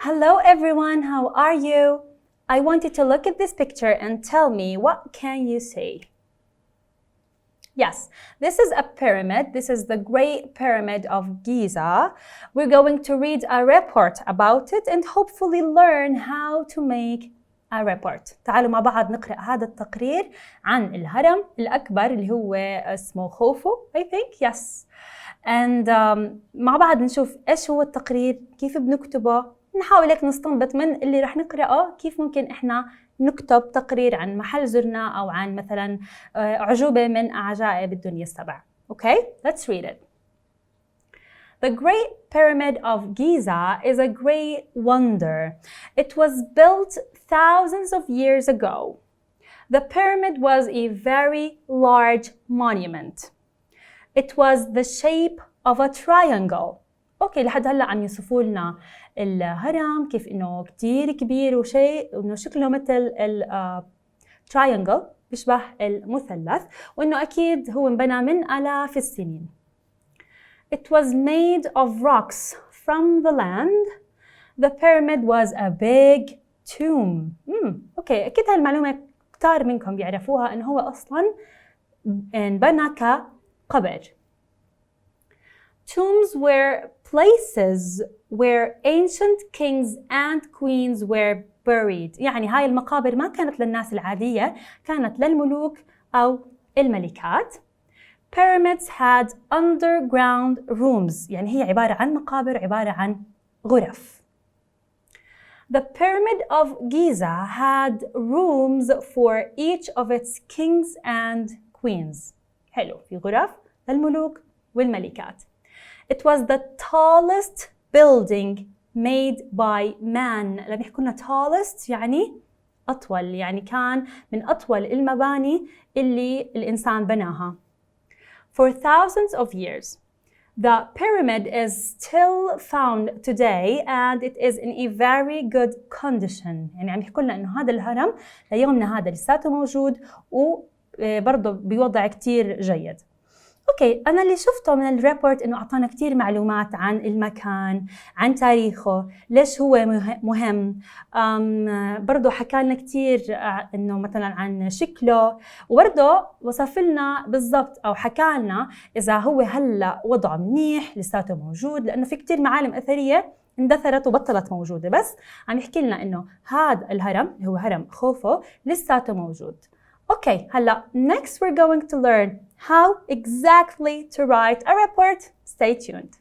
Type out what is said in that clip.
Hello everyone, how are you? I want you to look at this picture and tell me, what can you see? Yes, this is a pyramid. This is the Great Pyramid of Giza. We're going to read a report about it and hopefully learn how to make a report. تعالوا مع بعض نقرأ هذا التقرير عن الهرم الأكبر اللي هو اسمه خوفو, I think, yes. And مع بعض نشوف إيش هو التقرير, كيف بنكتبه, نحاول هيك نستنبط من اللي رح نقرأه كيف ممكن إحنا نكتب تقرير عن محل زرنا أو عن مثلاً أعجوبة من عجائب الدنيا السبع. Okay, let's read it. The Great Pyramid of Giza is a great wonder. It was built thousands of years ago. The pyramid was a very large monument. It was the shape of a triangle. اوكي, لحد هلا عم يوصفوا لنا الهرم كيف انه كتير كبير وشيء انه شكله مثل triangle, بيشبه المثلث, وانه اكيد هو انبنى من آلاف السنين. It was made of rocks from the land. The pyramid was a big tomb. اوكي, اكيد هالمعلومة كتار منكم بيعرفوها انه هو اصلا انبنى كقبر. Tombs were places where ancient kings and queens were buried. يعني هاي المقابر ما كانت للناس العادية, كانت للملوك أو الملكات. Pyramids had underground rooms. يعني هي عبارة عن مقابر, عبارة عن غرف. The Pyramid of Giza had rooms for each of its kings and queens. حلو, في غرف للملوك والملكات. It was the tallest building made by man. لما يحكوا لنا tallest يعني أطول, يعني كان من أطول المباني اللي الإنسان بناها. For thousands of years, the pyramid is still found today and it is in a very good condition. يعني عم يحكوا لنا إنه هذا الهرم ليومنا هذا لساته موجود وبرضه بوضع كتير جيد. اوكي, انا اللي شفته من الريبورت انه اعطانا كثير معلومات عن المكان, عن تاريخه, ليش هو مهم, برضه حكى لنا كثير انه مثلا عن شكله, وبرضه وصف لنا بالضبط او حكى لنا اذا هو هلا وضعه منيح لساته موجود, لانه في كثير معالم اثريه اندثرت وبطلت موجوده, بس عم يحكي لنا انه هذا الهرم هو هرم خوفو لساته موجود. Okay, هلا next we're going to learn how exactly to write a report. Stay tuned.